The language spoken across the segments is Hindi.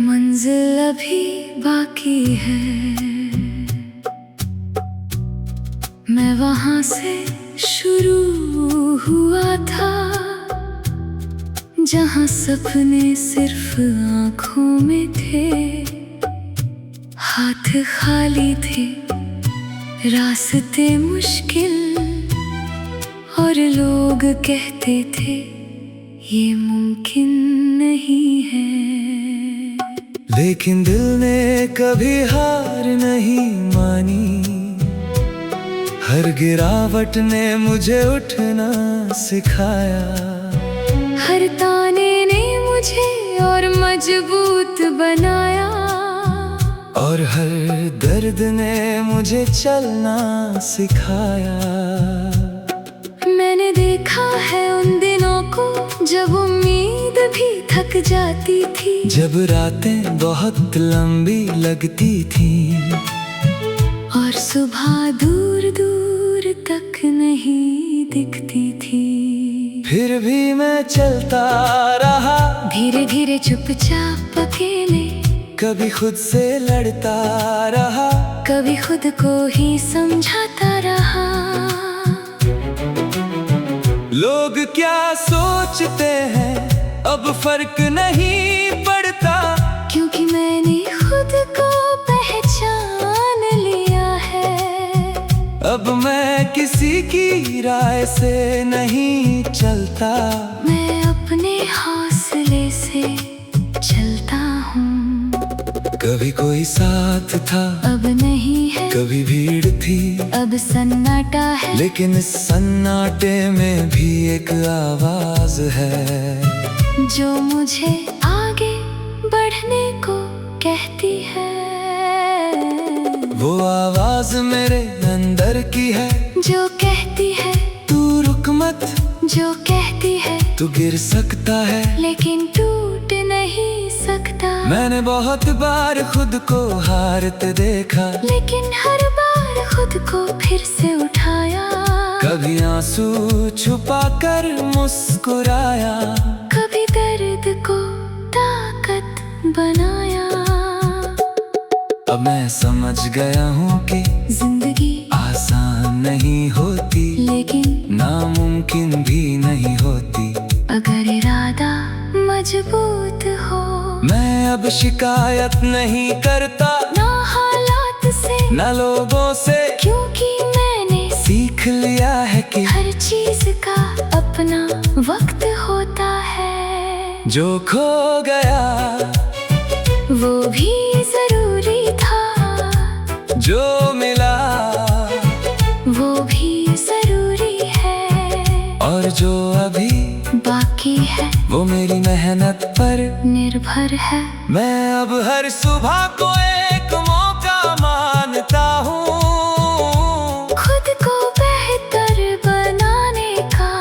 मंजिल अभी बाकी है, मैं वहां से शुरू हुआ था जहां सपने सिर्फ आंखों में थे। हाथ खाली थे, रास्ते मुश्किल, और लोग कहते थे ये मुमकिन नहीं है। लेकिन दिल ने कभी हार नहीं मानी, हर गिरावट ने मुझे उठना सिखाया। हर ताने ने मुझे और मजबूत बनाया, और हर दर्द ने मुझे चलना सिखाया। मैंने देखा है उन दिनों को जब उम्मीद भी थक जाती थी, जब रातें बहुत लंबी लगती थी, और सुबह दूर दूर तक नहीं दिखती थी। फिर भी मैं चलता रहा, धीरे धीरे चुपचाप अकेले, कभी खुद से लड़ता रहा, कभी खुद को ही समझाता रहा। लोग क्या सोचते हैं अब फर्क नहीं पड़ता, क्योंकि मैंने खुद को पहचान लिया है। अब मैं किसी की राय से नहीं चलता, मैं अपने हौसले से चलता हूँ। कभी कोई साथ था, अब नहीं है, कभी भीड़ थी, अब सन्नाटा है, लेकिन इस सन्नाटे में भी एक आवाज है जो मुझे आगे बढ़ने को कहती है। वो आवाज मेरे अंदर की है, जो कहती है तू रुक मत, जो कहती है तू गिर सकता है लेकिन टूट नहीं सकता। मैंने बहुत बार खुद को हारते देखा, लेकिन हर बार खुद को फिर से उठाया। कभी आंसू छुपा कर मुस्कुराया, कभी दर्द को ताकत बनाया। अब मैं समझ गया हूँ कि जिंदगी आसान नहीं होती, लेकिन नामुमकिन भी नहीं होती अगर इरादा मजबूत हो। मैं अब शिकायत नहीं करता, ना हालात से ना लोगों से, क्योंकि मैंने सीख लिया है कि हर चीज का अपना वक्त होता है। जो खो गया वो भी जरूरी था, जो मिला वो भी जरूरी है, और जो अभी बाकी है वो मेरी मेहनत पर निर्भर है। मैं अब हर सुबह को एक मौका मानता हूँ, खुद को बेहतर बनाने का,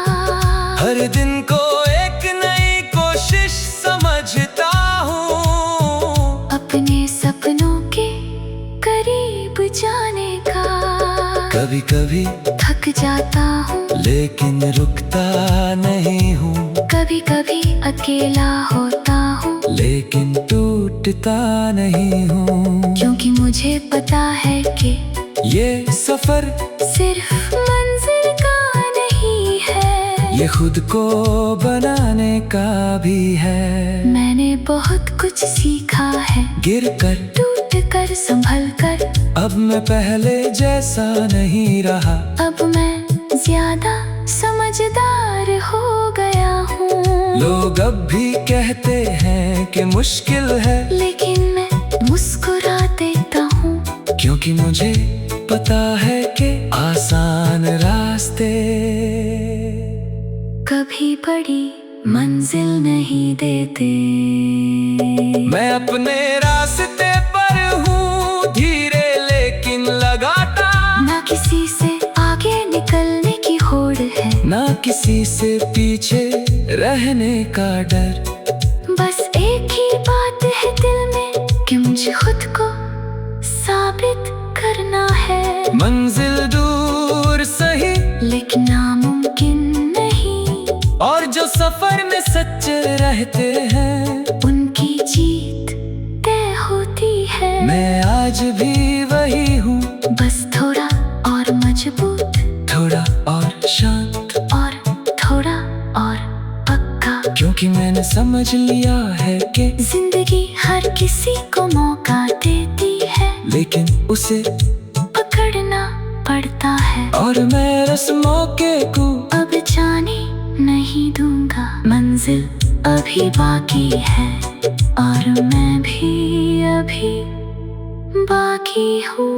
हर दिन को एक नई कोशिश समझता हूँ, अपने सपनों के करीब जाने का। कभी कभी थक जाता हूँ लेकिन रुकता नहीं हूँ, कभी कभी अकेला होता हूँ लेकिन टूटता नहीं हूँ, क्योंकि मुझे पता है कि ये सफर सिर्फ मंजिल का नहीं है, ये खुद को बनाने का भी है। मैंने बहुत कुछ सीखा है, गिर कर टूट कर संभल कर। अब मैं पहले जैसा नहीं रहा, अब मैं ज्यादा समझदार हो गया हूँ। लोग अब भी कहते हैं कि मुश्किल है, लेकिन मैं मुस्कुरा देता हूँ, क्योंकि मुझे पता है कि आसान रास्ते कभी बड़ी मंजिल नहीं देते। मैं अपने रास्ते पर हूँ, धीरे लेकिन लगाता, ना किसी से आगे निकलने की होड़ है, ना किसी से पीछे रहने का डर। बस एक ही बात है दिल में कि मुझे खुद को साबित करना है। मंजिल दूर सही लेकिन नामुमकिन नहीं, और जो सफर में सच्चे रहते हैं उनकी जीत तय होती है। मैं आज भी वही हूँ, बस थोड़ा और मजबूत, थोड़ा और शांत, और थोड़ा और पक्का। क्योंकि मैंने समझ लिया है कि जिंदगी हर किसी को मौका देती है, लेकिन उसे पकड़ना पड़ता है। और मैं उस मौके को अब जाने नहीं दूंगा। मंजिल अभी बाकी है, और मैं भी अभी बाकी हूँ।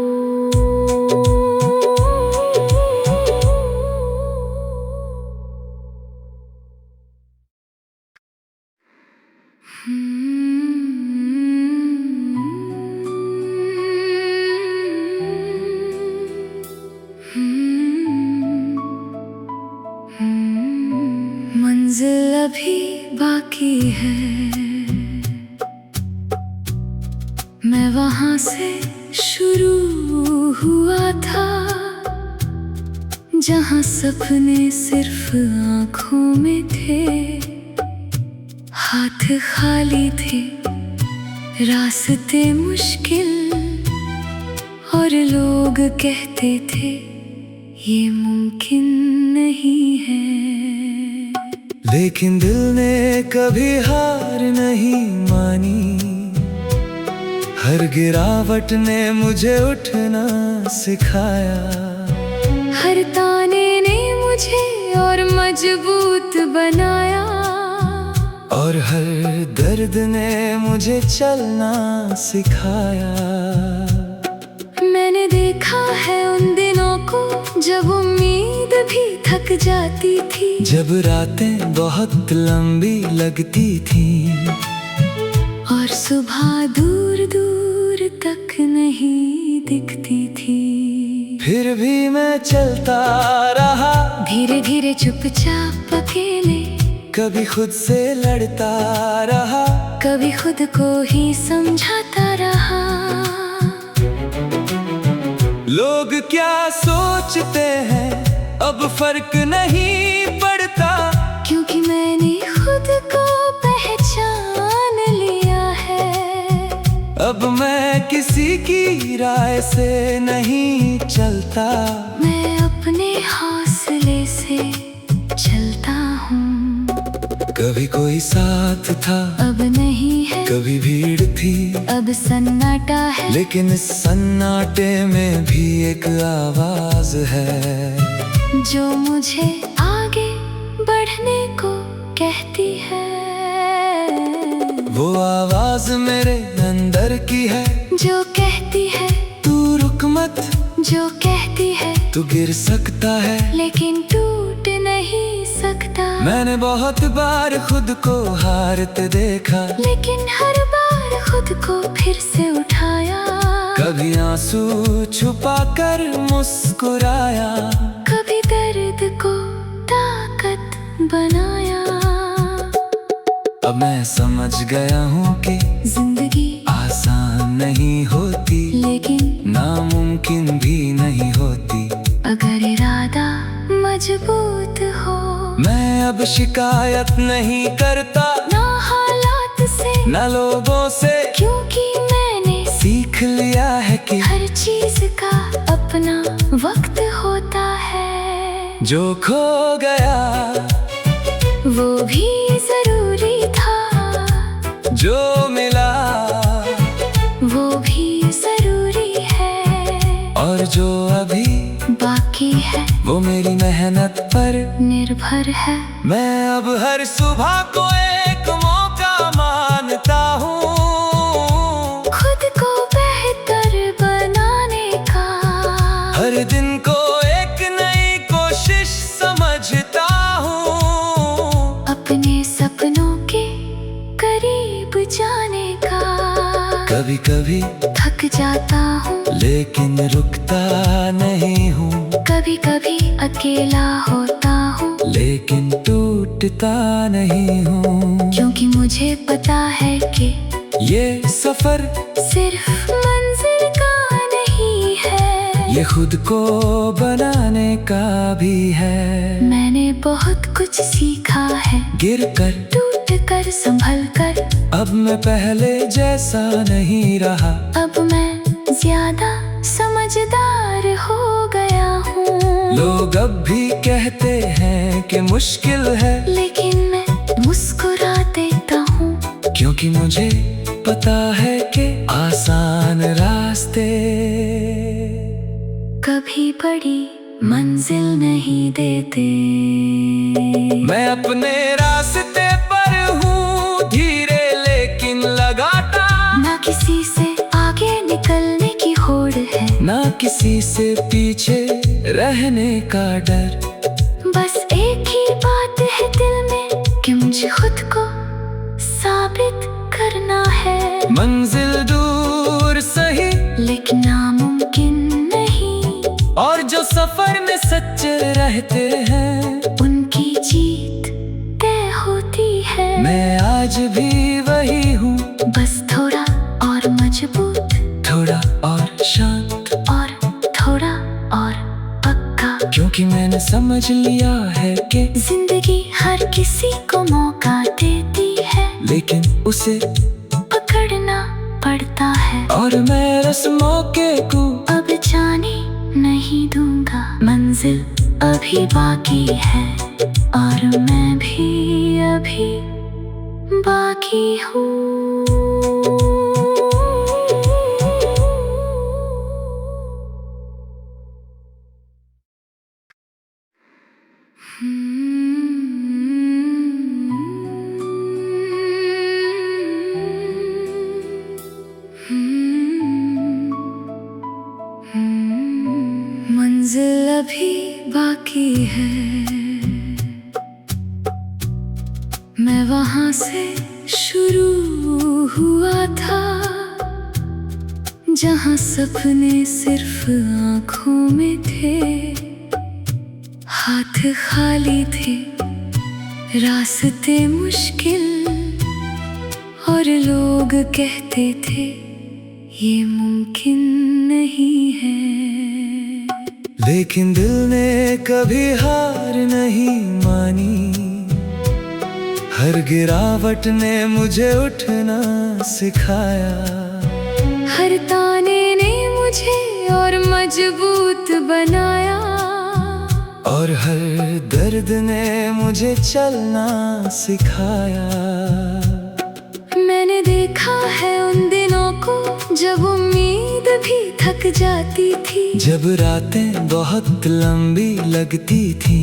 मंजिल अभी बाकी है, मैं वहां से शुरू हुआ था, जहां सपने सिर्फ आंखों में थे, हाथ खाली थे, रास्ते मुश्किल, और लोग कहते थे ये मुमकिन नहीं है। लेकिन दिल ने कभी हार नहीं मानी, हर गिरावट ने मुझे उठना सिखाया, हर ताने ने मुझे और मजबूत बनाया, और हर दर्द ने मुझे चलना सिखाया। मैंने देखा है उन दिनों को जब उम्मीद भी थक जाती थी, जब रातें बहुत लंबी लगती थीं, और सुबह दूर दूर तक नहीं दिखती थी। फिर भी मैं चलता रहा, धीरे धीरे चुपचाप अकेले, कभी खुद से लड़ता रहा, कभी खुद को ही समझाता रहा। लोग क्या सोचते हैं अब फर्क नहीं पड़ता, क्योंकि मैंने खुद को पहचान लिया है। अब मैं किसी की राय से नहीं चलता, मैं अपने हौसले से चलता हूँ। कभी कोई साथ था, अब नहीं है, कभी भीड़ थी, अब सन्नाटा है, लेकिन इस सन्नाटे में भी एक आवाज है, जो मुझे आगे बढ़ने को कहती है। वो आवाज मेरे अंदर की है, जो कहती है तू रुक मत, जो कहती है तू गिर सकता है, लेकिन टूट नहीं सकता। मैंने बहुत बार खुद को हारते देखा, लेकिन हर बार खुद को फिर से उठाया। कभी आंसू छुपा कर मुस्कुराया, कभी दर्द को ताकत बनाया। अब मैं समझ गया हूँ कि जिंदगी आसान नहीं होती, लेकिन नामुमकिन भी नहीं होती, अगर इरादा मजबूत हो। मैं अब शिकायत नहीं करता, ना हालात से, ना लोगों से, क्योंकि मैंने सीख लिया है कि हर चीज का अपना वक्त होता है। जो खो गया वो भी जरूरी था, जो मिला वो भी जरूरी है, और जो अभी बाकी है वो मेरी मेहनत पर निर्भर है। मैं अब हर सुबह को एक मौका मानता हूँ, खुद को बेहतर बनाने का, हर दिन को एक नई कोशिश समझता हूँ, अपने सपनों के करीब जाने का। कभी कभी थक जाता हूँ, लेकिन रुकता नहीं हूँ, कभी कभी अकेला होता हूँ, लेकिन टूटता नहीं हूँ, क्योंकि मुझे पता है कि ये सफर सिर्फ मंजिल का नहीं है, ये खुद को बनाने का भी है। मैंने बहुत कुछ सीखा है, गिर कर टूट कर संभल कर। अब मैं पहले जैसा नहीं रहा। अब मैं ज्यादा समझदार हो गया हूँ। लोग अब भी कहते हैं कि मुश्किल है, लेकिन मैं मुस्कुरा देता हूँ, क्योंकि मुझे पता है कि आसान रास्ते कभी बड़ी मंजिल नहीं देते। मैं अपने रास्ते पर हूँ, धीरे लेकिन लगातार। ना किसी से आगे निकलने की होड़ है, ना किसी से पीछे रहने का डर। बस एक ही बात है दिल में कि मुझे खुद को साबित करना है। मंजिल दूर सही, लेकिन नामुमकिन नहीं। और जो सफर में सच्चे रहते हैं, उनकी जीत तय होती है। मैं आज भी वही हूँ, बस थोड़ा और मजबूत, थोड़ा और शांत, और थोड़ा और पक्का। क्योंकि मैंने समझ लिया है कि जिंदगी हर किसी को मौका देती है, लेकिन उसे पकड़ना पड़ता है। और मैं उस मौके को अब जाने नहीं दूंगा। मंजिल अभी बाकी है, और मैं भी अभी बाकी हूँ। मंजिल अभी बाकी है, मैं वहां से शुरू हुआ था, जहां सपने सिर्फ आंखों में थे। हाथ खाली थे, रास्ते मुश्किल, और लोग कहते थे ये मुमकिन नहीं है। लेकिन दिल ने कभी हार नहीं मानी। हर गिरावट ने मुझे उठना सिखाया। हर ताने ने मुझे और मजबूत बनाया। और हर दर्द ने मुझे चलना सिखाया। मैंने देखा है उन दिनों को जब उम्मीद भी थक जाती थी। जब रातें बहुत लंबी लगती थी,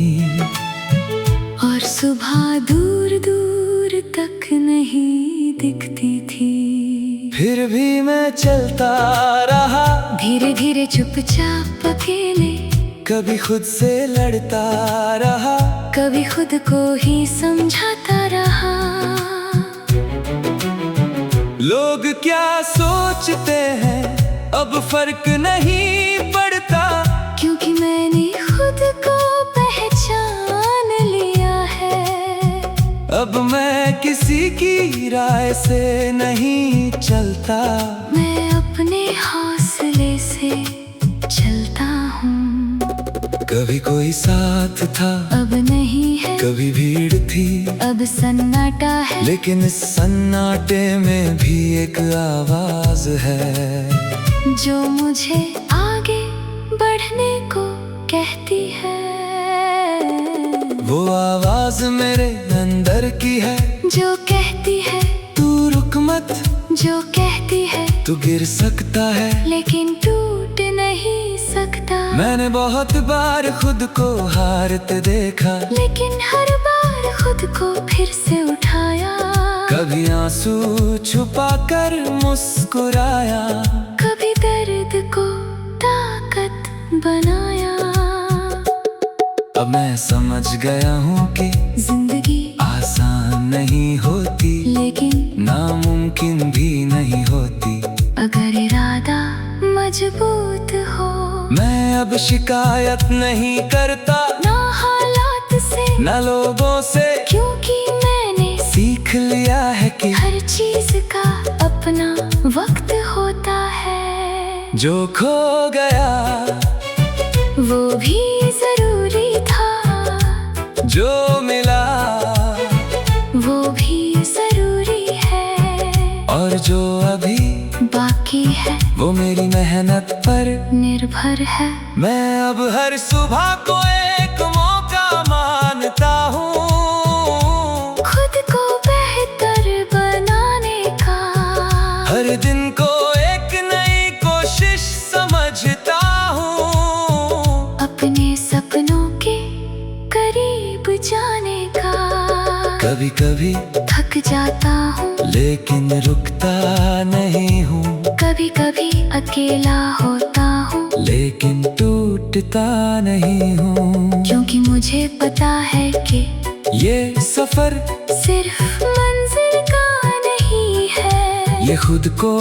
और सुबह दूर दूर तक नहीं दिखती थी। फिर भी मैं चलता रहा, धीरे धीरे चुपचाप अकेले। कभी खुद से लड़ता रहा, कभी खुद को ही समझाता रहा। लोग क्या सोचते हैं अब फर्क नहीं पड़ता, क्योंकि मैंने खुद को पहचान लिया है। अब मैं किसी की राय से नहीं चलता। मैं अपने हौसले से चलता हूँ। कभी कोई साथ था, अब नहीं है। कभी भीड़ थी, अब सन्नाटा है। लेकिन इस सन्नाटे में भी एक आवाज है, जो मुझे आगे बढ़ने को कहती है। वो आवाज मेरे अंदर की है, जो कहती है तू रुक मत। जो कहती है तू गिर सकता है, लेकिन टूट नहीं सकता। मैंने बहुत बार खुद को हारते देखा, लेकिन हर बार खुद को फिर से उठाया। कभी आंसू छुपा कर मुस्कुराया, कभी दर्द को ताकत बनाया। अब मैं समझ गया हूँ कि जिंदगी आसान नहीं होती, लेकिन नामुमकिन भी नहीं होती। अगर इरादा मजबूत हो। मैं अब शिकायत नहीं करता, ना हालात से ना लोगों से, क्योंकि मैंने सीख लिया है कि हर चीज का अपना वक्त होता है। जो खो गया वो भी जरूरी था, जो मिला वो भी जरूरी है, और जो अभी बाकी है वो मेरी मेहनत पर निर्भर है। मैं अब हर सुबह को एक मौका मानता हूँ, खुद को बेहतर बनाने का, हर दिन को एक नई कोशिश समझता हूँ, अपने सपनों के करीब जाने का। कभी कभी थक जाता हूँ लेकिन रुकता नहीं हूँ, कभी कभी अकेला होता हूँ लेकिन टूटता नहीं हूँ, क्योंकि मुझे पता है कि ये सफर सिर्फ मंजिल का नहीं है, ये खुद को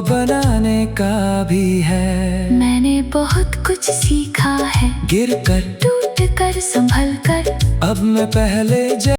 बनाने का भी है। मैंने बहुत कुछ सीखा है, गिर कर टूट कर संभल कर। अब मैं पहले